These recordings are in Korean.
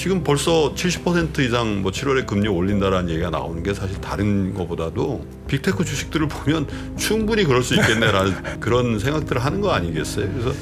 지금 벌써 70% 이상 뭐 7월에 금리 올린다라는 얘기가 나오는 게 사실 다른 것보다도 빅테크 주식들을 보면 충분히 그럴 수 있겠네라는 그런 생각들을 하는 거 아니겠어요? 그래서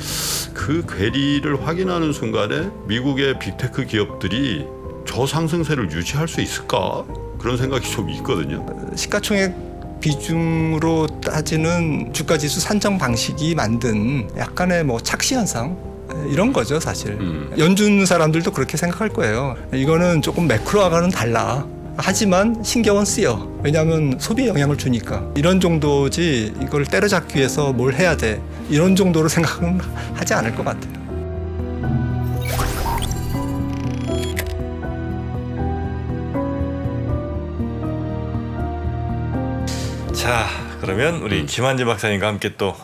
그 괴리를 확인하는 순간에 미국의 빅테크 기업들이 저 상승세를 유지할 수 있을까? 그런 생각이 좀 있거든요. 시가총액 비중으로 따지는 주가지수 산정 방식이 만든 약간의 뭐 착시 현상 이런 거죠 사실. 연준 사람들도 그렇게 생각할 거예요. 이거는 조금 매크로와는 달라. 하지만 신경은 쓰여. 왜냐하면 소비에 영향을 주니까. 이런 정도지 이걸 때려잡기 위해서 뭘 해야 돼. 이런 정도로 생각은 하지 않을 것 같아요. 자, 그러면 우리 김한진 박사님과 함께 또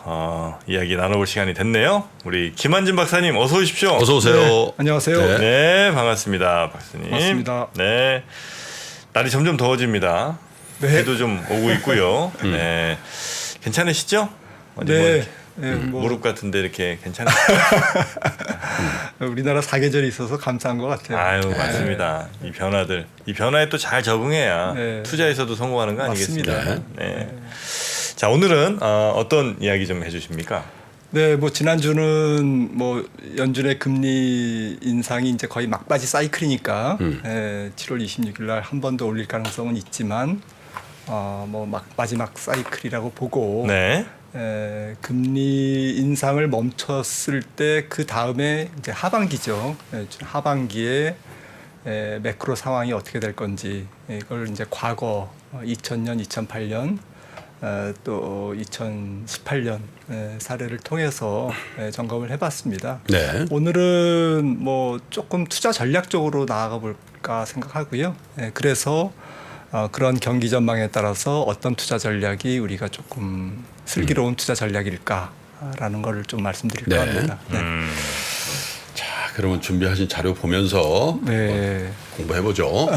이야기 나눠볼 시간이 됐네요. 우리 김한진 박사님 어서 오십시오. 어서 오세요. 네, 안녕하세요. 네. 네, 반갑습니다, 박사님. 반갑습니다. 네, 날이 점점 더워집니다. 네. 해도 좀 오고 있고요. 네, 괜찮으시죠? 어디 뭐 네. 이렇게 네, 뭐 무릎 같은데 이렇게 괜찮으시죠? 우리나라 사계절이 있어서 감사한 것 같아요. 아유, 맞습니다. 이 변화들, 이 변화에 또 잘 적응해야 네. 투자에서도 성공하는 거 맞습니다. 아니겠습니까? 네. 자, 오늘은 어떤 이야기 좀 해주십니까? 네, 뭐 지난주는 뭐 연준의 금리 인상이 이제 거의 막바지 사이클이니까 7월 26일 날 한 번 더 올릴 가능성은 있지만 뭐 마지막 사이클이라고 보고 네. 금리 인상을 멈췄을 때 그 다음에 이제 하반기죠. 하반기에 매크로 상황이 어떻게 될 건지 이걸 이제 과거 2000년, 2008년 또 2018년 사례를 통해서 점검을 해봤습니다. 네. 오늘은 뭐 조금 투자 전략적으로 나아가 볼까 생각하고요. 그래서 그런 경기 전망에 따라서 어떤 투자 전략이 우리가 조금 슬기로운 투자 전략일까라는 걸 좀 말씀드릴까 합니다. 네. 자, 그러면 준비하신 자료 보면서 네. 공부해보죠.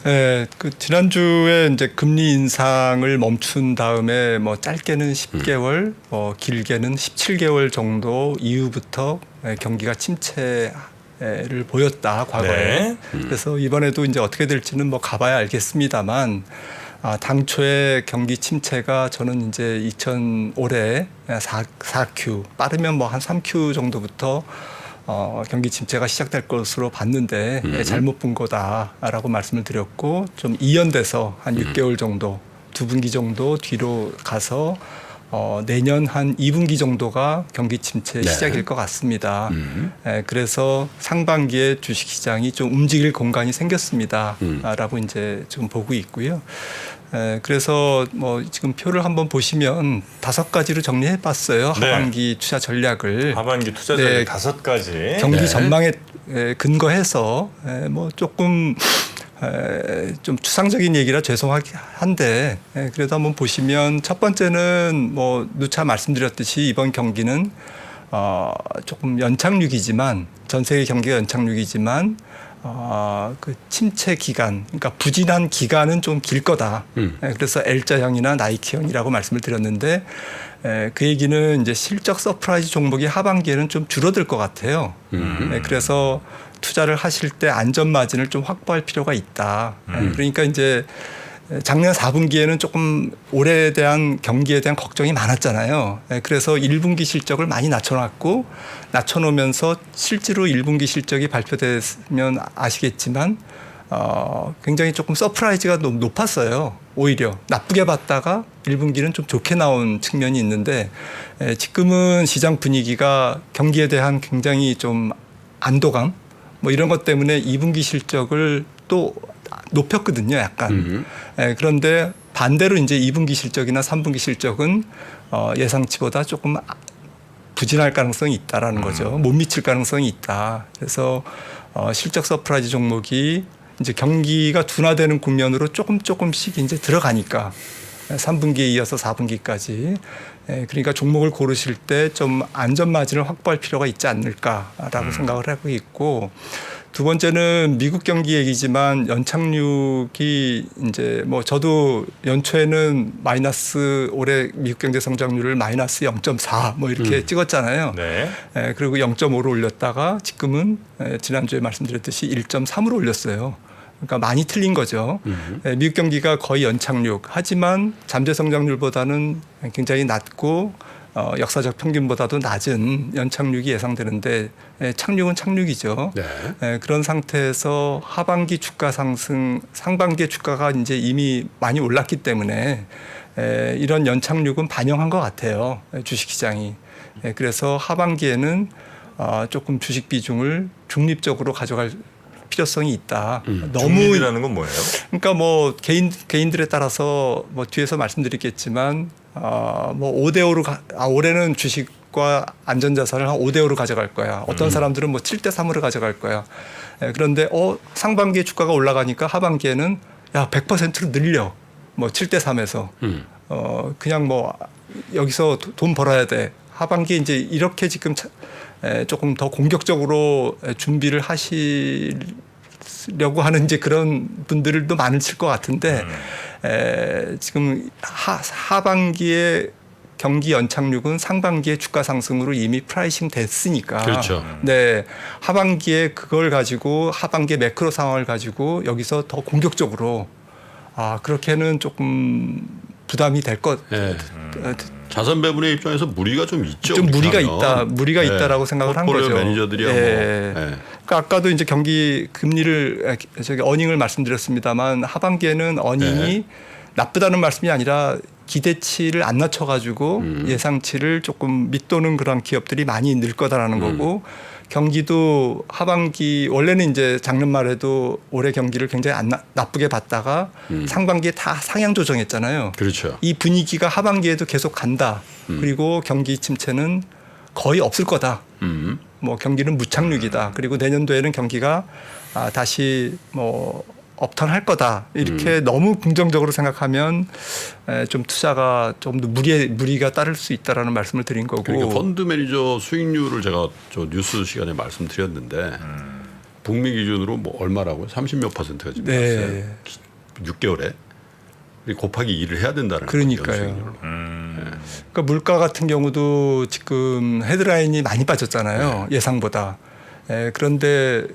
네, 그 지난주에 이제 금리 인상을 멈춘 다음에 뭐 짧게는 10개월, 뭐 길게는 17개월 정도 이후부터 경기가 침체를 보였다 과거에. 네. 그래서 이번에도 이제 어떻게 될지는 뭐 가봐야 알겠습니다만. 당초에 경기 침체가 저는 이제 올해 4Q 빠르면 뭐 한 3Q 정도부터 경기 침체가 시작될 것으로 봤는데 잘못 본 거다라고 말씀을 드렸고 좀 이연돼서 한 6개월 정도 2분기 정도 뒤로 가서 내년 한 2분기 정도가 경기 침체 시작일 것 같습니다. 그래서 상반기에 주식시장이 좀 움직일 공간이 생겼습니다라고 이제 지금 보고 있고요. 그래서 뭐 지금 표를 한번 보시면 5가지로 정리해봤어요. 네. 하반기 투자 전략을. 하반기 투자 전략 5가지. 경기 전망에 근거해서 뭐 조금 좀 추상적인 얘기라 죄송한데 그래도 한번 보시면 첫 번째는 뭐 누차 말씀드렸듯이 이번 경기는 조금 연착륙이지만 전 세계 경기가 연착륙이지만 그 침체 기간, 그러니까 부진한 기간은 좀 길 거다. 그래서 L자형이나 나이키형이라고 말씀을 드렸는데 그 얘기는 이제 실적 서프라이즈 종목이 하반기에는 좀 줄어들 것 같아요. 그래서 투자를 하실 때 안전 마진을 좀 확보할 필요가 있다. 그러니까 이제 작년 4분기에는 조금 올해에 대한 경기에 대한 걱정이 많았잖아요. 그래서 1분기 실적을 많이 낮춰놓으면서 실제로 1분기 실적이 발표되면 아시겠지만 굉장히 조금 서프라이즈가 너무 높았어요. 오히려 나쁘게 봤다가 1분기는 좀 좋게 나온 측면이 있는데 지금은 시장 분위기가 경기에 대한 굉장히 좀 안도감 뭐 이런 것 때문에 2분기 실적을 또 높였거든요, 약간. 그런데 반대로 이제 2분기 실적이나 3분기 실적은 예상치보다 조금 부진할 가능성이 있다라는 거죠. 못 미칠 가능성이 있다. 그래서 실적 서프라이즈 종목이 이제 경기가 둔화되는 국면으로 조금씩 이제 들어가니까 3분기에 이어서 4분기까지. 그러니까 종목을 고르실 때 좀 안전 마진을 확보할 필요가 있지 않을까라고 생각을 하고 있고 두 번째는 미국 경기 얘기지만 연착륙이 이제 뭐 저도 연초에는 마이너스 올해 미국 경제 성장률을 마이너스 0.4 뭐 이렇게 찍었잖아요. 네. 그리고 0.5로 올렸다가 지금은 지난주에 말씀드렸듯이 1.3으로 올렸어요. 그러니까 많이 틀린 거죠. 미국 경기가 거의 연착륙. 하지만 잠재 성장률보다는 굉장히 낮고 역사적 평균보다도 낮은 연착륙이 예상되는데 착륙은 착륙이죠. 네. 그런 상태에서 하반기 주가 상승, 상반기의 주가가 이제 이미 많이 올랐기 때문에 이런 연착륙은 반영한 것 같아요. 주식시장이. 그래서 하반기에는 조금 주식 비중을 중립적으로 가져갈 필요성이 있다. 중립이라는 건 뭐예요? 그러니까 뭐 개인들에 따라서 뭐 뒤에서 말씀드리겠지만 뭐 5대 5로 올해는 주식과 안전자산을 한 5대 5로 가져갈 거야. 어떤 사람들은 뭐 7대 3으로 가져갈 거야. 그런데 상반기에 주가가 올라가니까 하반기에는 야 100%로 늘려. 뭐 7대 3에서 그냥 뭐 여기서 돈 벌어야 돼. 하반기에 이제 이렇게 지금 조금 더 공격적으로 준비를 하시려고 하는 이제 그런 분들도 많으실 것 같은데 지금 하반기에 경기 연착륙은 상반기에 주가 상승으로 이미 프라이싱 됐으니까. 그렇죠. 네, 하반기에 그걸 가지고 하반기의 매크로 상황을 가지고 여기서 더 공격적으로 그렇게는 조금 부담이 될 것. 네. 자산 배분의 입장에서 무리가 좀 있죠. 좀 무리가 하면. 무리가 있다라고 생각을 한 거죠. 포트폴리오 매니저들이야 뭐. 그러니까 아까도 이제 경기 금리를 어닝을 말씀드렸습니다만 하반기에는 어닝이 나쁘다는 말씀이 아니라 기대치를 안 낮춰가지고 예상치를 조금 밑도는 그런 기업들이 많이 늘 거다라는 거고 경기도 하반기 원래는 이제 작년 말에도 올해 경기를 굉장히 나쁘게 봤다가 상반기에 다 상향 조정했잖아요. 그렇죠. 이 분위기가 하반기에도 계속 간다. 그리고 경기 침체는 거의 없을 거다. 뭐 경기는 무착륙이다. 그리고 내년도에는 경기가 다시 뭐 업턴할 거다. 이렇게 너무 긍정적으로 생각하면 좀 투자가 좀 더 무리가 따를 수 있다라는 말씀을 드린 거고. 그러니까 펀드 매니저 수익률을 제가 저 뉴스 시간에 말씀드렸는데 북미 기준으로 뭐 얼마라고요? 30몇 %가 지금 났어요. 6개월에. 곱하기 2를 해야 된다는 그러니까요. 그러니까 물가 같은 경우도 지금 헤드라인이 많이 빠졌잖아요. 예상보다. 그런데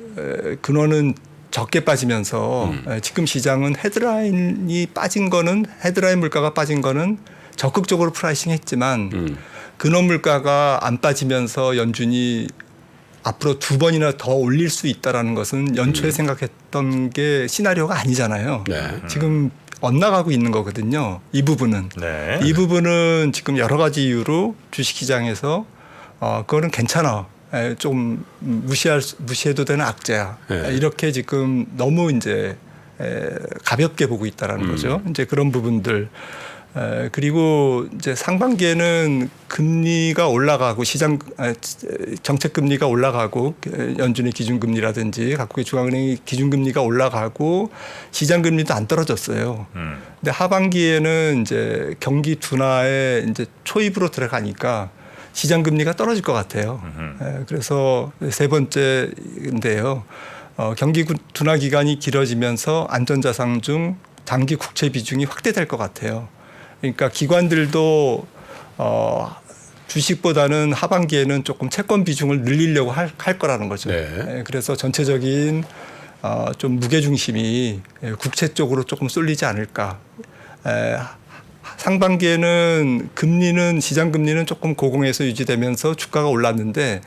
근원은 적게 빠지면서 지금 시장은 헤드라인이 빠진 거는 헤드라인 물가가 빠진 거는 적극적으로 프라이싱 했지만 근원 물가가 안 빠지면서 연준이 앞으로 2번이나 더 올릴 수 있다라는 것은 연초에 생각했던 게 시나리오가 아니잖아요. 네. 지금 엇나가고 있는 거거든요. 이 부분은. 네. 이 부분은 지금 여러 가지 이유로 주식시장에서 그거는 괜찮아. 좀 무시해도 되는 악재야. 네. 이렇게 지금 너무 이제 가볍게 보고 있다라는 거죠. 이제 그런 부분들. 그리고 이제 상반기에는 금리가 올라가고 정책 금리가 올라가고 연준의 기준금리라든지 각국의 중앙은행의 기준금리가 올라가고 시장 금리도 안 떨어졌어요. 근데 하반기에는 이제 경기 둔화에 이제 초입으로 들어가니까 시장 금리가 떨어질 것 같아요. 그래서 세 번째인데요. 경기 둔화 기간이 길어지면서 안전자산 중 장기 국채 비중이 확대될 것 같아요. 그러니까 기관들도 주식보다는 하반기에는 조금 채권 비중을 늘리려고 할 거라는 거죠. 네. 그래서 전체적인 좀 무게 중심이 국채 쪽으로 조금 쏠리지 않을까. 상반기에는 시장 금리는 조금 고공에서 유지되면서 주가가 올랐는데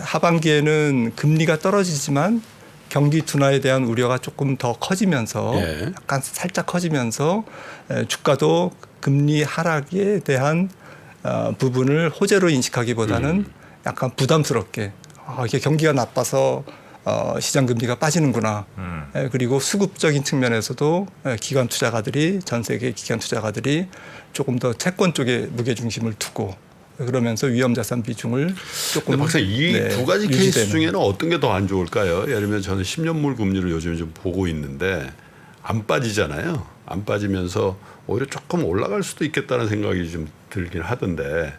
하반기에는 금리가 떨어지지만 경기 둔화에 대한 우려가 조금 더 커지면서 약간 살짝 커지면서 주가도 금리 하락에 대한 부분을 호재로 인식하기보다는 약간 부담스럽게 이게 경기가 나빠서 시장 금리가 빠지는구나. 그리고 수급적인 측면에서도 전 세계 기관 투자가들이 조금 더 채권 쪽에 무게 중심을 두고 그러면서 위험 자산 비중을 조금. 근데 박사님 이 두 가지 케이스 유지되는. 중에는 어떤 게 더 안 좋을까요? 예를 들면 저는 10년물 금리를 요즘 좀 보고 있는데 안 빠지잖아요. 안 빠지면서 오히려 조금 올라갈 수도 있겠다는 생각이 좀 들긴 하던데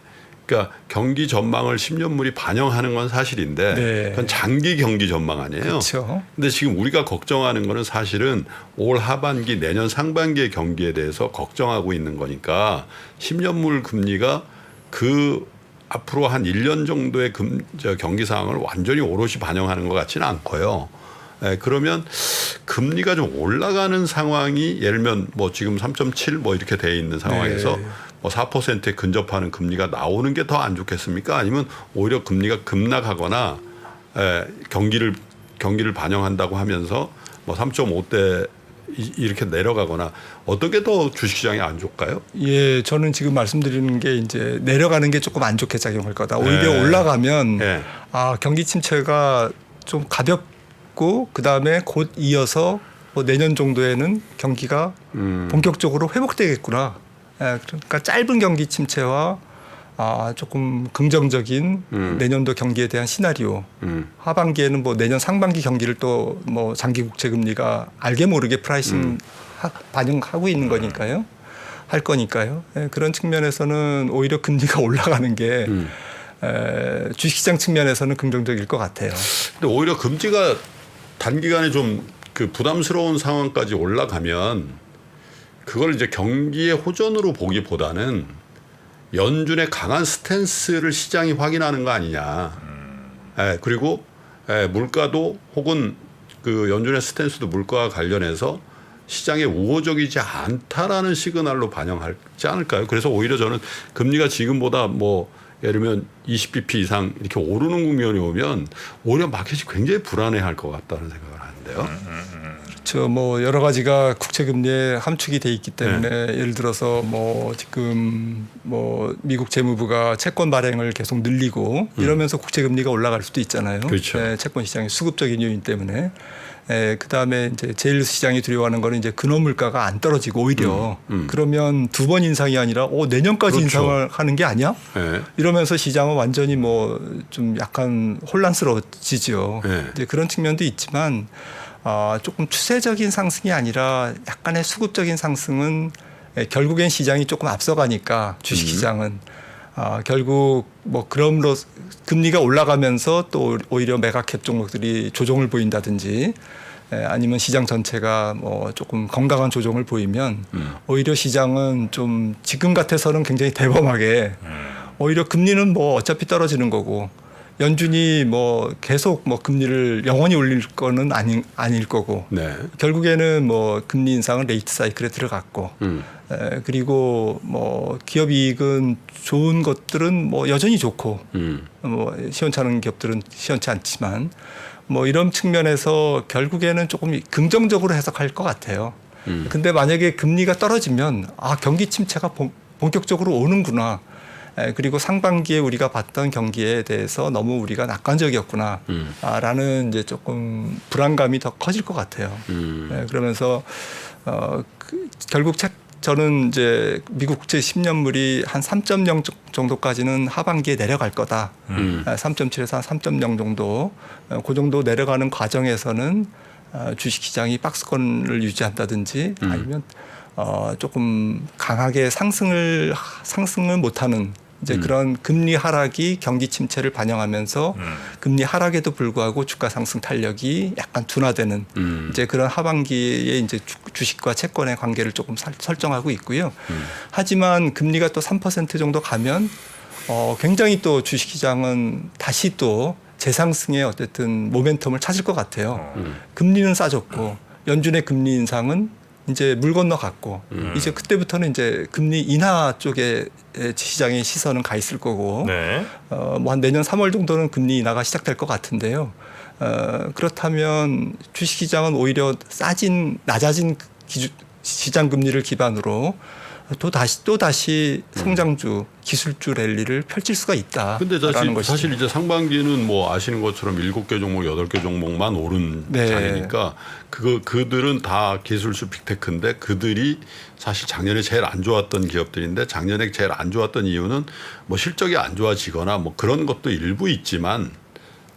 그러니까 경기 전망을 10년물이 반영하는 건 사실인데 네. 그건 장기 경기 전망 아니에요. 그렇죠. 근데 지금 우리가 걱정하는 거는 사실은 올 하반기 내년 상반기의 경기에 대해서 걱정하고 있는 거니까 10년물 금리가 그 앞으로 한 1년 정도의 경기 상황을 완전히 오롯이 반영하는 것 같지는 않고요. 그러면 금리가 좀 올라가는 상황이 예를 들면 뭐 지금 3.7 뭐 이렇게 돼 있는 상황에서 네. 뭐 4%에 근접하는 금리가 나오는 게 더 안 좋겠습니까? 아니면 오히려 금리가 급락하거나 경기를 반영한다고 하면서 뭐 3.5대 이렇게 내려가거나 어떤 게 더 주식시장이 안 좋을까요? 예, 저는 지금 말씀드리는 게 이제 내려가는 게 조금 안 좋게 작용할 거다. 오히려 네. 올라가면 네. 경기 침체가 좀 가볍고 그다음에 곧 이어서 뭐 내년 정도에는 경기가 본격적으로 회복되겠구나. 그러니까 짧은 경기 침체와 조금 긍정적인 내년도 경기에 대한 시나리오. 하반기에는 뭐 내년 상반기 경기를 또 뭐 장기 국채 금리가 알게 모르게 프라이싱 반영하고 있는 거니까요. 할 거니까요. 그런 측면에서는 오히려 금리가 올라가는 게 주식시장 측면에서는 긍정적일 것 같아요. 근데 오히려 금리가 단기간에 좀 그 부담스러운 상황까지 올라가면 그걸 이제 경기의 호전으로 보기보다는 연준의 강한 스탠스를 시장이 확인하는 거 아니냐. 그리고 물가도 혹은 그 연준의 스탠스도 물가와 관련해서 시장에 우호적이지 않다라는 시그널로 반영하지 않을까요? 그래서 오히려 저는 금리가 지금보다 뭐 예를 들면 20bp 이상 이렇게 오르는 국면이 오면 오히려 마켓이 굉장히 불안해할 것 같다는 생각을 하는데요. 그렇죠. 뭐 여러 가지가 국채 금리에 함축이 돼 있기 때문에 예를 들어서 뭐 지금 뭐 미국 재무부가 채권 발행을 계속 늘리고 이러면서 국채 금리가 올라갈 수도 있잖아요. 그렇죠. 채권 시장의 수급적인 요인 때문에. 그다음에 이제 제일 시장이 두려워하는 거는 이제 근원 물가가 안 떨어지고 오히려 그러면 두 번 인상이 아니라 내년까지 그렇죠. 인상을 하는 게 아니야? 이러면서 시장은 완전히 뭐 좀 약간 혼란스러워지죠. 이제 그런 측면도 있지만 조금 추세적인 상승이 아니라 약간의 수급적인 상승은 결국엔 시장이 조금 앞서가니까 주식시장은 결국 뭐 그럼으로 금리가 올라가면서 또 오히려 메가캡 종목들이 조정을 보인다든지 아니면 시장 전체가 뭐 조금 건강한 조정을 보이면 오히려 시장은 좀 지금 같아서는 굉장히 대범하게 오히려 금리는 뭐 어차피 떨어지는 거고 연준이 뭐 계속 뭐 금리를 영원히 올릴 거는 아닐 거고 결국에는 뭐 금리 인상은 레이트 사이클에 들어갔고 그리고 뭐 기업 이익은 좋은 것들은 뭐 여전히 좋고 뭐 시원찮은 기업들은 시원치 않지만 뭐 이런 측면에서 결국에는 조금 긍정적으로 해석할 것 같아요. 근데 만약에 금리가 떨어지면 경기 침체가 본격적으로 오는구나. 그리고 상반기에 우리가 봤던 경기에 대해서 너무 우리가 낙관적이었구나. 라는 이제 조금 불안감이 더 커질 것 같아요. 그러면서 결국 저는 이제 미국 국채 10년물이 한 3.0 정도까지는 하반기에 내려갈 거다. 3.7에서 한 3.0 정도. 그 정도 내려가는 과정에서는 주식시장이 박스권을 유지한다든지 아니면 조금 강하게 상승을 못하는 이제 그런 금리 하락이 경기 침체를 반영하면서 금리 하락에도 불구하고 주가 상승 탄력이 약간 둔화되는 이제 그런 하반기에 이제 주식과 채권의 관계를 조금 설정하고 있고요. 하지만 금리가 또 3% 정도 가면 굉장히 또 주식시장은 다시 또 재상승의 어쨌든 모멘텀을 찾을 것 같아요. 금리는 싸졌고 연준의 금리 인상은 이제 물 건너갔고 이제 그때부터는 이제 금리 인하 쪽에 시장의 시선은 가 있을 거고 뭐 한 내년 3월 정도는 금리 인하가 시작될 것 같은데요. 그렇다면 주식시장은 오히려 낮아진 시장 금리를 기반으로 또 다시 성장주, 기술주 랠리를 펼칠 수가 있다라는 것이죠. 사실 이제 상반기는 뭐 아시는 것처럼 7개 종목, 8개 종목만 오른 장이니까 그들은 다 기술주 빅테크인데 그들이 사실 작년에 제일 안 좋았던 기업들인데 작년에 제일 안 좋았던 이유는 뭐 실적이 안 좋아지거나 뭐 그런 것도 일부 있지만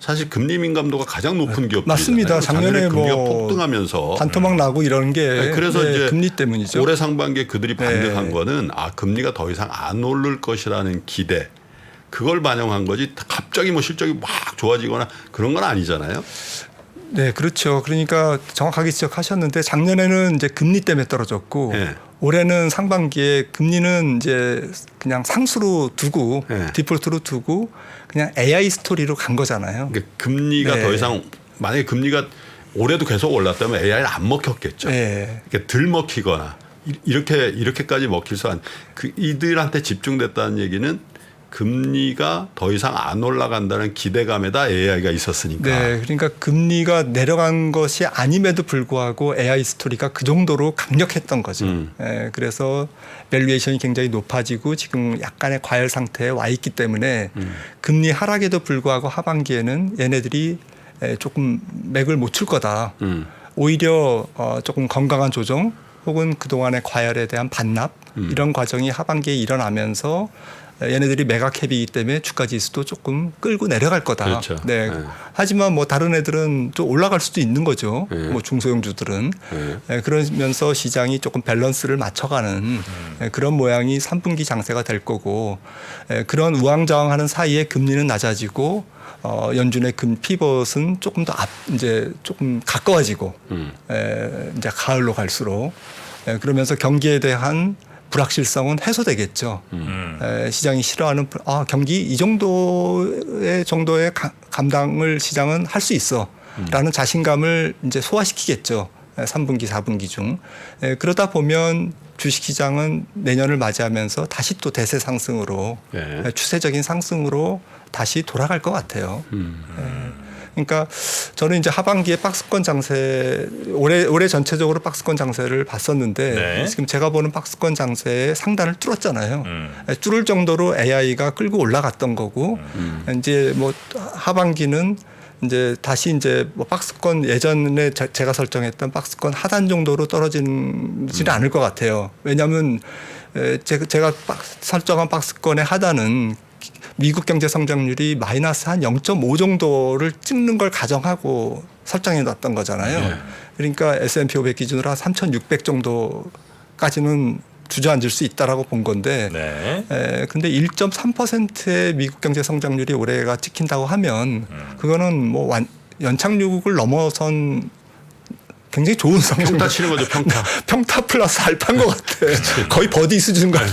사실 금리 민감도가 가장 높은 기업들이잖아요. 맞습니다. 작년에 금리가 뭐 폭등하면서 반토막 나고 이런 게 그래서 이제 금리 때문이죠. 올해 상반기에 그들이 반등한 거는 금리가 더 이상 안 오를 것이라는 기대 그걸 반영한 거지 갑자기 뭐 실적이 막 좋아지거나 그런 건 아니잖아요. 네, 그렇죠. 그러니까 정확하게 지적하셨는데 작년에는 이제 금리 때문에 떨어졌고 예. 올해는 상반기에 금리는 이제 그냥 상수로 두고 예. 디폴트로 두고 그냥 AI 스토리로 간 거잖아요. 그러니까 금리가 네. 더 이상 만약에 금리가 올해도 계속 올랐다면 AI는 안 먹혔겠죠. 네. 그러니까 덜 먹히거나 이렇게까지 먹힐 수 그 이들한테 집중됐다는 얘기는 금리가 더 이상 안 올라간다는 기대감에다 AI가 있었으니까. 네, 그러니까 금리가 내려간 것이 아님에도 불구하고 AI 스토리가 그 정도로 강력했던 거죠. 그래서 밸류에이션이 굉장히 높아지고 지금 약간의 과열 상태에 와 있기 때문에 금리 하락에도 불구하고 하반기에는 얘네들이 조금 맥을 못 출 거다. 오히려 조금 건강한 조정 혹은 그동안의 과열에 대한 반납 이런 과정이 하반기에 일어나면서 얘네들이 메가캡이기 때문에 주가 지수도 조금 끌고 내려갈 거다. 그렇죠. 네. 네. 하지만 뭐 다른 애들은 좀 올라갈 수도 있는 거죠. 네. 뭐 중소형주들은. 네. 그러면서 시장이 조금 밸런스를 맞춰가는 그런 모양이 3분기 장세가 될 거고 그런 우왕좌왕하는 사이에 금리는 낮아지고 연준의 피벗은 조금 더 이제 조금 가까워지고 이제 가을로 갈수록 그러면서 경기에 대한 불확실성은 해소되겠죠. 시장이 싫어하는 경기 이 정도의 감당을 시장은 할 수 있어라는 자신감을 이제 소화시키겠죠. 3분기, 4분기 중. 그러다 보면 주식시장은 내년을 맞이하면서 다시 또 대세 상승으로 네. 추세적인 상승으로 다시 돌아갈 것 같아요. 그러니까 저는 이제 하반기에 박스권 장세 올해 전체적으로 박스권 장세를 봤었는데 네. 지금 제가 보는 박스권 장세의 상단을 뚫었잖아요. 뚫을 정도로 AI가 끌고 올라갔던 거고 이제 뭐 하반기는 이제 다시 이제 뭐 박스권 예전에 제가 설정했던 박스권 하단 정도로 떨어지지는 않을 것 같아요. 왜냐하면 제가 설정한 박스권의 하단은 미국 경제 성장률이 마이너스 한 0.5 정도를 찍는 걸 가정하고 설정해 놨던 거잖아요. 네. 그러니까 S&P 500 기준으로 한 3,600 정도까지는 주저앉을 수 있다라고 본 건데 네. 근데 1.3%의 미국 경제 성장률이 올해가 찍힌다고 하면 그거는 뭐 연착륙을 넘어선 굉장히 좋은 성장. 평타 치는 거죠, 평타. 평타 플러스 알파인 것 같아. 거의 버디 수준 같아.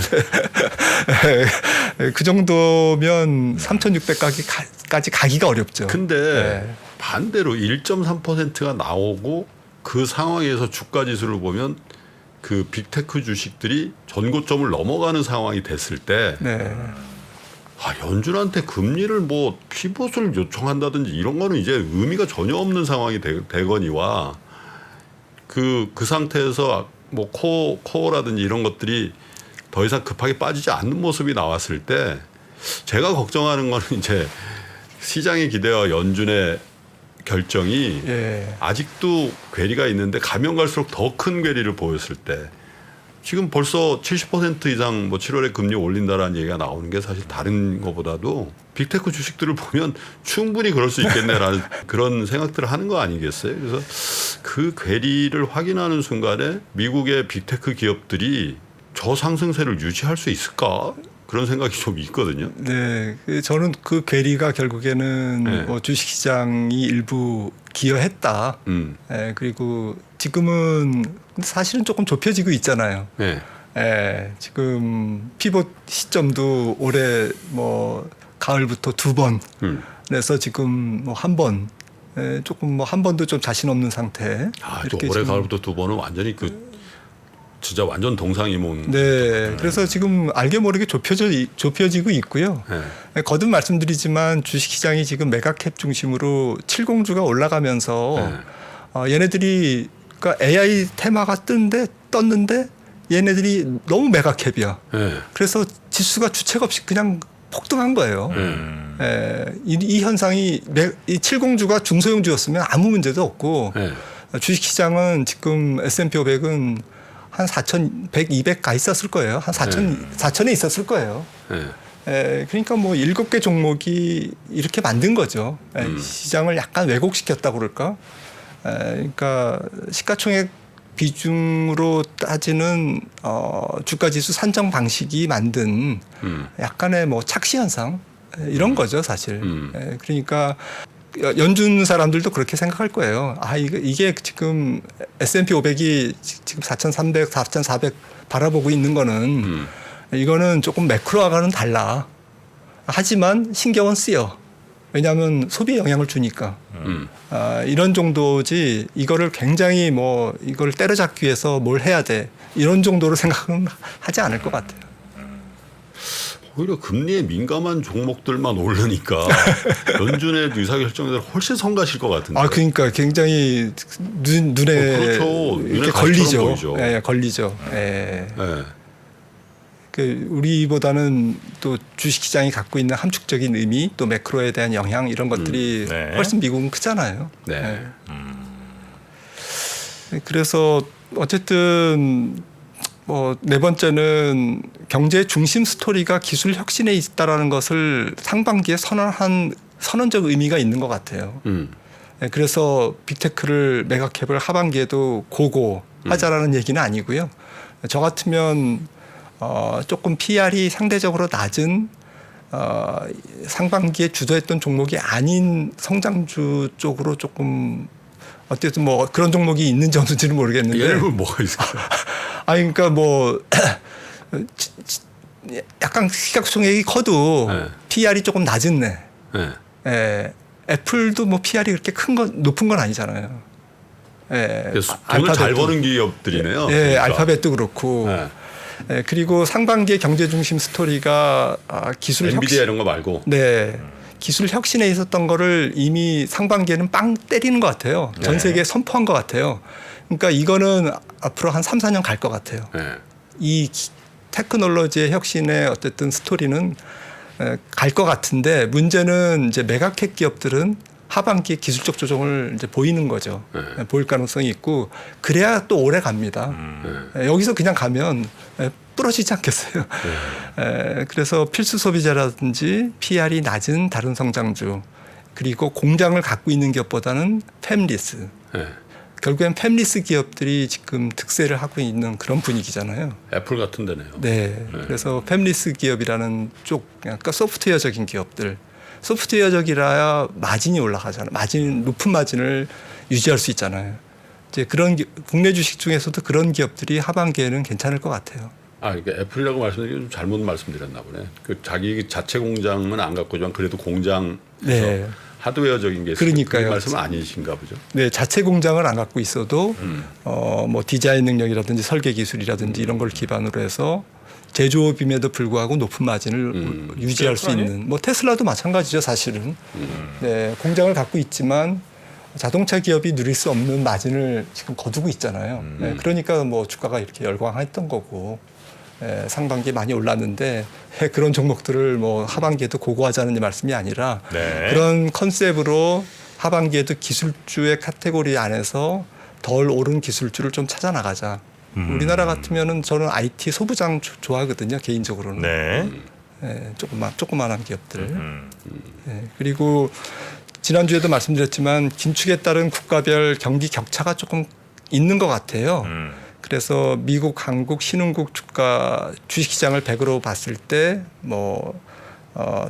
그 정도면 3,600까지 가기가 어렵죠. 근데 반대로 1.3%가 나오고 그 상황에서 주가 지수를 보면 그 빅테크 주식들이 전고점을 넘어가는 상황이 됐을 때 연준한테 금리를 뭐 피봇을 요청한다든지 이런 거는 이제 의미가 전혀 없는 상황이 되거니와 그 상태에서 뭐 코어라든지 이런 것들이 더 이상 급하게 빠지지 않는 모습이 나왔을 때 제가 걱정하는 거는 이제 시장의 기대와 연준의 결정이 아직도 괴리가 있는데 가면 갈수록 더 큰 괴리를 보였을 때 지금 벌써 70% 이상 뭐 7월에 금리 올린다라는 얘기가 나오는 게 사실 다른 것보다도 빅테크 주식들을 보면 충분히 그럴 수 있겠네라는 그런 생각들을 하는 거 아니겠어요? 그래서 그 괴리를 확인하는 순간에 미국의 빅테크 기업들이 저 상승세를 유지할 수 있을까? 그런 생각이 좀 있거든요. 네, 저는 그 괴리가 결국에는 뭐 주식시장이 일부 기여했다. 그리고 지금은 사실은 조금 좁혀지고 있잖아요. 지금 피봇 시점도 올해 뭐 가을부터 2번, 그래서 지금 뭐 한 번, 조금 뭐 한 번도 좀 자신 없는 상태. 또 올해 가을부터 2번은 완전히 진짜 완전 동상이몽. 네, 그래서 지금 알게 모르게 좁혀지고 있고요. 거듭 말씀드리지만 주식시장이 지금 메가캡 중심으로 70주가 올라가면서 얘네들이 그러니까 AI 테마가 떴는데 얘네들이 너무 메가캡이야. 그래서 지수가 주책 없이 그냥 폭등한 거예요. 이 현상이 이 70주가 중소형주였으면 아무 문제도 없고 주식시장은 지금 S&P 500은 한 4,100, 200 가 있었을 거예요. 한 4,000에 있었을 거예요. 그러니까 뭐 7개 종목이 이렇게 만든 거죠. 시장을 약간 왜곡시켰다고 그럴까? 그러니까 시가총액 비중으로 따지는 주가지수 산정 방식이 만든 약간의 뭐 착시 현상, 이런 거죠 사실. 그러니까 연준 사람들도 그렇게 생각할 거예요. 이게 지금 S&P 500이 지금 4,300, 4,400 바라보고 있는 거는 이거는 조금 매크로와는 달라. 하지만 신경은 쓰여. 왜냐하면 소비에 영향을 주니까. 이런 정도지 이거를 굉장히 뭐 이걸 때려잡기 위해서 뭘 해야 돼. 이런 정도로 생각은 하지 않을 것 같아요. 오히려 금리에 민감한 종목들만 오르니까 연준의 의사결정에 훨씬 성가실 것 같은데. 그러니까 굉장히 눈에 그렇죠. 눈에 이렇게 가시처럼 걸리죠. 보이죠. 예, 걸리죠. 예. 네. 우리보다는 또 주식시장이 갖고 있는 함축적인 의미, 또 매크로에 대한 영향 이런 것들이 네. 훨씬 미국은 크잖아요. 네. 그래서 어쨌든 뭐 네 번째는 경제의 중심 스토리가 기술 혁신에 있다라는 것을 상반기에 선언한 선언적 의미가 있는 것 같아요. 그래서 빅테크를 메가캡을 하반기에도 고고하자라는 얘기는 아니고요. 저 같으면 조금 PR이 상대적으로 낮은 상반기에 주도했던 종목이 아닌 성장주 쪽으로 조금 어쨌든 뭐 그런 종목이 있는지 없는지는 모르겠는데. 예를 들면 뭐가 있을까요? 그러니까 뭐 약간 시가총액이 커도 네. PR이 조금 낮은네. 네. 예. 애플도 뭐 PR이 그렇게 높은 건 아니잖아요. 예. 돈을 잘 버는 기업들이네요. 예, 그러니까. 알파벳도 그렇고. 네. 예, 그리고 상반기의 경제 중심 스토리가 기술 엔비디아 혁신. 이런 거 말고. 네. 기술 혁신에 있었던 거를 이미 상반기에는 빵 때리는 것 같아요. 전 세계에 선포한 것 같아요. 그러니까 이거는 앞으로 한 3, 4년 갈 것 같아요. 네. 이 테크놀로지의 혁신의 어쨌든 스토리는 갈 것 같은데 문제는 이제 메가캡 기업들은 하반기에 기술적 조정을 이제 보이는 거죠. 보일 가능성이 있고 그래야 또 오래 갑니다. 여기서 그냥 가면 부러지지 않겠어요. 그래서 필수 소비자라든지 PR이 낮은 다른 성장주 그리고 공장을 갖고 있는 기업보다는 팹리스. 결국엔 팹리스 기업들이 지금 득세를 하고 있는 그런 분위기잖아요. 애플 같은 데네요. 네. 그래서 팹리스 기업이라는 쪽, 그러니까 소프트웨어적인 기업들. 소프트웨어적이라야 마진이 올라가잖아요. 높은 마진을 유지할 수 있잖아요. 이제 그런 국내 주식 중에서도 그런 기업들이 하반기에는 괜찮을 것 같아요. 그러니까 애플이라고 말씀드린 게 좀 잘못 말씀드렸나 보네. 그 자기 자체 공장은 안 갖고지만 그래도 공장에서 네. 하드웨어적인 게 그러니까요. 그 말씀은 아니신가 보죠. 네, 자체 공장을 안 갖고 있어도 뭐 디자인 능력이라든지 설계 기술이라든지 이런 걸 기반으로 해서 제조업임에도 불구하고 높은 마진을 유지할 수 있는 뭐 테슬라도 마찬가지죠, 사실은. 네, 공장을 갖고 있지만 자동차 기업이 누릴 수 없는 마진을 지금 거두고 있잖아요. 네, 그러니까 뭐 주가가 이렇게 열광했던 거고. 상반기에 많이 올랐는데 그런 종목들을 뭐 하반기에도 고고하자는 말씀이 아니라 네. 그런 컨셉으로 하반기에도 기술주의 카테고리 안에서 덜 오른 기술주를 좀 찾아 나가자. 우리나라 같으면은 저는 IT 소부장 좋아하거든요, 개인적으로는. 네. 조그만한 기업들. 그리고 지난주에도 말씀드렸지만 긴축에 따른 국가별 경기 격차가 조금 있는 것 같아요. 그래서 미국, 한국, 신흥국 주식시장을 100으로 봤을 때 뭐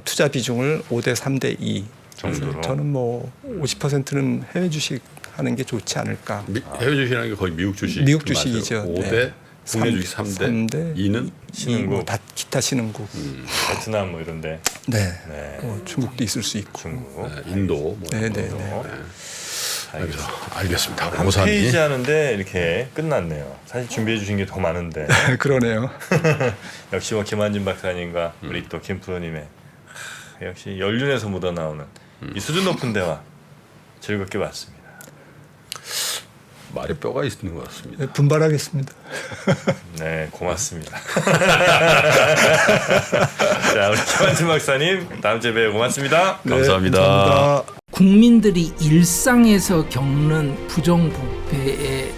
투자 비중을 5대 3대 2 정도로. 저는 뭐 50%는 해외 주식 하는 게 좋지 않을까. 해외 주식이라는 게 거의 미국 주식. 미국 주식이죠. 5대 네. 국내 주식 3대 2는 신흥국. 기타 신흥국. 베트남 뭐 이런데. 네. 네. 중국도 있을 수 있고. 중국. 인도. 뭐 네네. 알겠습니다. 한 감사합니다. 페이지 하는데 이렇게 끝났네요. 사실 준비해 주신 게 더 많은데. 그러네요. 역시 뭐 김한진 박사님과 우리 또 김프로님의 역시 연륜에서 묻어나오는 이 수준 높은 대화 즐겁게 봤습니다. 말에 뼈가 있는 것 같습니다. 네, 분발하겠습니다. 네, 고맙습니다. 자, 우리 김한진 박사님 다음 주에 봬요. 고맙습니다. 네, 감사합니다. 감사합니다. 국민들이 일상에서 겪는 부정부패의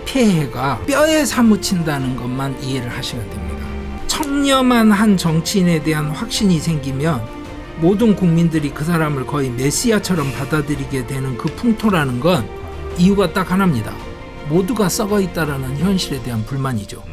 폐해가 뼈에 사무친다는 것만 이해를 하시면 됩니다. 청렴한 한 정치인에 대한 확신이 생기면 모든 국민들이 그 사람을 거의 메시아처럼 받아들이게 되는 그 풍토라는 건 이유가 딱 하나입니다. 모두가 썩어 있다라는 현실에 대한 불만이죠.